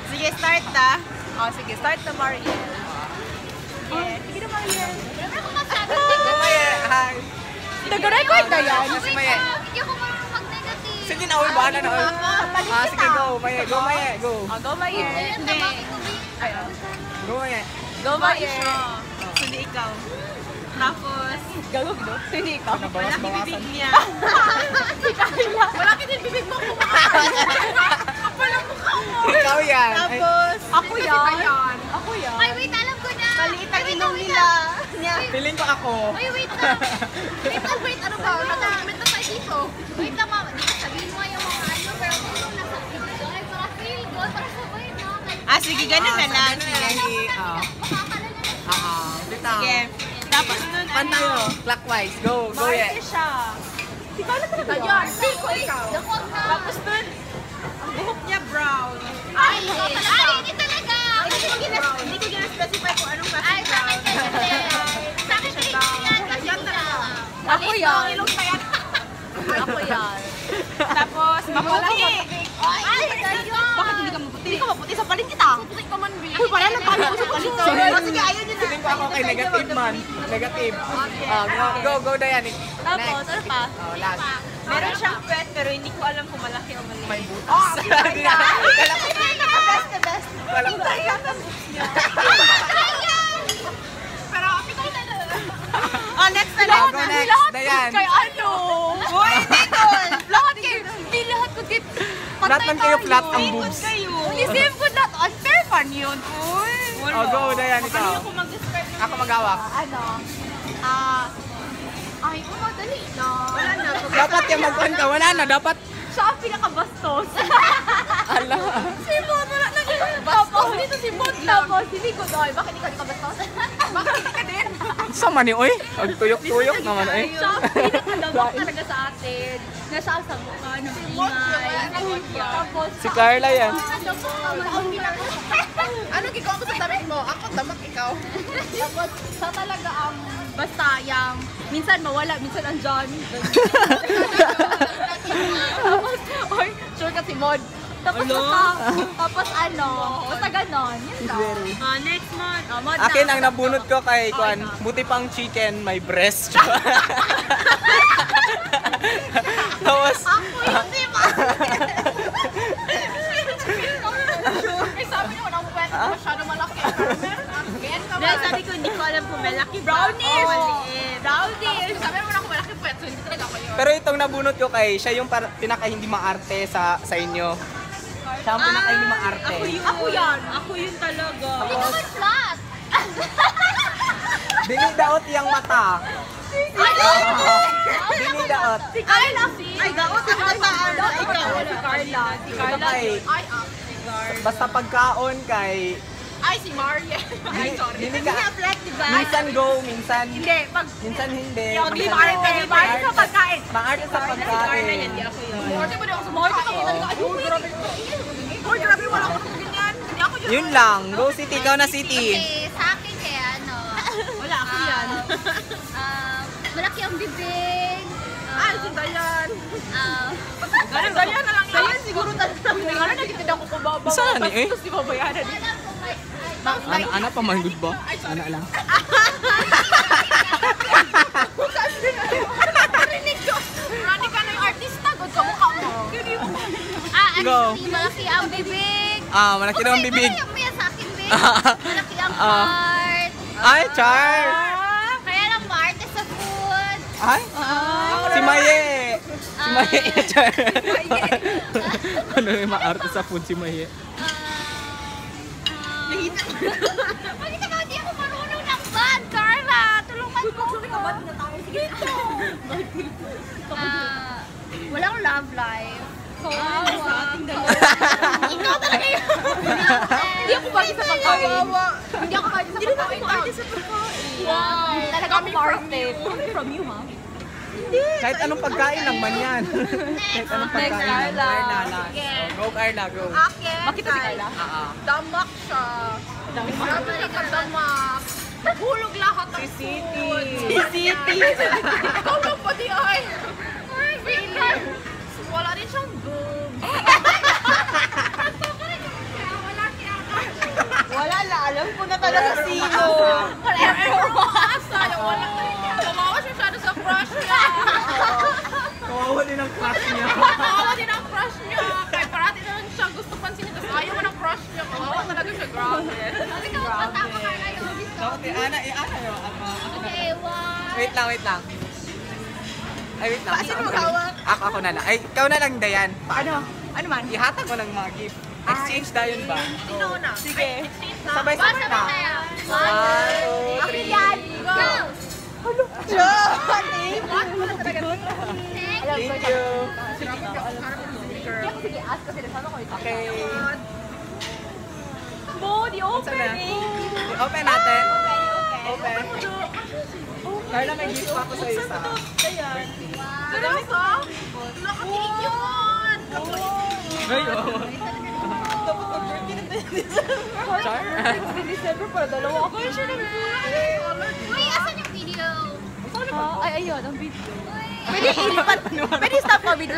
Sige, start na. Oh, sige, start na Mariel. Sige na Mariel. Hi. Nag-record na yan. Kasi Maye. Hindi ako marunong mag-negative. Sige na, uy, bahala na. Sige, go, Maye. Go, Maye. Go. Oh, go Mariel. Ayun na, bakit ko Ay, oh. Go, Maye. Go Mariel. Hindi ikaw. Tapos, Gagawin no? Hindi ikaw. malaki bibig niya. Si Carla. Malaki din bibig mo kung kapal ang mukha mo. Ikaw yan. Ay, Tapos, Ako yan. yan. Ako yan. Ay, wait, alam ko na. Maliit ang Ay, wait ilong lang, wait nila. lang. Feeling ko ako. Ay, wait lang. Wait lang, wait. Ano ba? Nag-comment na tayo dito. Wait lang, mama. Di ba sabihin mo yung mga ano, pero kung nung nasa video, ay para feel good, para sabay na. Ah, sige, ganun na lang. Sige. Makakalala na. Dito. Sige. Tapos nun, Pan tayo. Clockwise. Go. Go, Mariel Ye. siya. Si Carla talaga yan. Feel ko ikaw. Dakwag na. Tapos nun, ang buhok niya brown. Ay, hindi talaga. Hindi ko gina-specify kung anong kasi Ay, sa akin brown. kasi. Sa akin kasi yan. Kasi Yan talaga. Ako yan. Ilong pa yan. Ako yan. Tapos, maputi. Ay, ayun. Bakit hindi ka maputi? Hindi ka maputi sa palin kita. Maputi ka man, Bi. Uy, pala na tayo sa palin. Sige, ayaw niyo na. Feeling ko ako kay negative man. Negative. Go, go, Dayan. Tapos, ano pa? Oh, last. Meron siyang pet, pero hindi ko alam kung malaki o maliit. May butas. Best na best. Wala ko. Pero, ikaw na lang. Oh, next na Oh, lang. go next. Dayan. Kay ano? Uy, hindi tol. Lahat kayo. Hindi lahat ko git. Lahat man kayo flat ang boobs. kayo. Isim ko lahat. Unfair fan yun. Uy. Oh, go, Dayan. Ikaw. Kanina ko mag-describe yung Ako mag-awak. Ano? Ay, madali na. wala na. Dapat yung mag-on ka. Wala na. Dapat. Siya ang pinakabastos. Ala. Si Mon, wala na ganyan. Tapos, dito si Mon. Tapos, hindi ko doon. Bakit ikaw di ka bastos? Bakit hindi ka din? Sama ni Oy. Ang tuyok-tuyok naman eh. Siya ang pinakadamok talaga sa atin. Na siya ang sabuka ng ingay. Tapos, Si Carla yan. Ano gikaw ko sa damit mo? Ako, damak ikaw. Tapos, siya talaga ang basta yung minsan mawala, minsan andyan. Tapos, oy, sure ka si Mon. Tapos, tapos ano, basta ganon. Yun lang. Next month. Mon Akin ang nabunot ko kay Kwan. Buti pang chicken, may breast. Tapos, Ako yun, di ba? Eh, sabi niyo, walang kwento masyado malaki. Meron again ka ba? Dahil sabi ko, hindi ko alam kung malaki ba Brownies! o maliit. Brownies! Sabi mo na ako malaki pwet, so hindi talaga ako yun. pero itong nabunot ko kay, siya yung pinaka hindi maarte sa inyo. Siya ang pinaka hindi maarte. Ako yan. Ako yun talaga. Hindi naman flat. Dini daot yung mata. Dini daot. Si Carla! Ay, daot sa kataan. Ikaw, si Carla. Si Carla. Kay, Ay, basta pagkaon kay, ay, si Mariel. Ay, sorry. dili Hindi ka, nga flat, diba? minsan go, minsan, Hindi, pag minsan hindi. hindi minsan Mariel, go. Mariel sa pagkain. Maarte sa pagkain. Hindi ako yun. Morte ba daw sa morte ka talaga? Ay, grabe. Uy, grabe, wala ko nang ganyan. Hindi ako yun. Yun lang. Go City, ikaw na City. Okay, sa akin kaya ano. Wala, ako yan. Malaki ang bibig. Ay, sunda yan. Ganyan na lang yun. Ganyan siguro talaga. Hindi nga na nagtitinda ko kumababa. Saan eh? Tapos di ba bayaran? Alam ko may... Ana pa man good ba? Ana lang. Narinig ko. Rani ka na yung artista. God ka mukha mo. Go. Actually, malaki ang bibig. Malaki daw ang bibig. Kaya mo yan sa akin, babe. Malaki ang heart. Ay, Char! Kaya lang maarte sa food. Ay? Si Maye! Si Maye, Char. Ano yung maarte sa food si Maye? Bakit ba di ako marunong ng band, Carla? Tulungan mo ko. Sige ito. Walang love life. Ikaw talaga yun. Hindi ako bagay sa pagkain. Hindi ako bagay sa pagkain. Hindi sa pagkain. Wow. Talaga ako parte. Coming from you, ha? Kahit anong pagkain lang man yan. Kahit anong pagkain lang. Carla. Carla last. Go Carla, go. Akin. Makita si Carla? Damak siya. Grabe na damak. Nahulog lahat ng City. City. Ikaw lang pati ay. Ay, wala rin siyang boobs. Tala sa sino. Asa, yung wala. Kawawa siya masyado sa crush niya. Kawawa din ang class niya. Kawawa din ang crush niya. Kaya parati na lang siya gusto pansinin. Tapos ayaw mo ng crush niya. Kawawa talaga siya, grabe. Ikaw, patama ka na yung gusto. Dapat ana yun. Okay, one. Wait lang. Ay, wait lang. Sino maghawak? Ako na lang. Ay, ikaw na lang, Dayan. Ano? Ano man? Ihatag ko ng mga gift. Exchange Dayan ba? Sino na? Sige. Sabay-sabay na. One, two, three. Go! Thank you. Sige, ask kasi sana ko ito. Okay. Mo, di Saan na? opening. Open natin. Okay. Open. Carla, may gift pa ako sa isa. Ayan. Seryoso? Nakatingin yun! Char. December para dalawa ako. Ay, siya Uy, asan yung video? Ay, ayun, ang video. Pwede ilipat. Pwede stop ka video.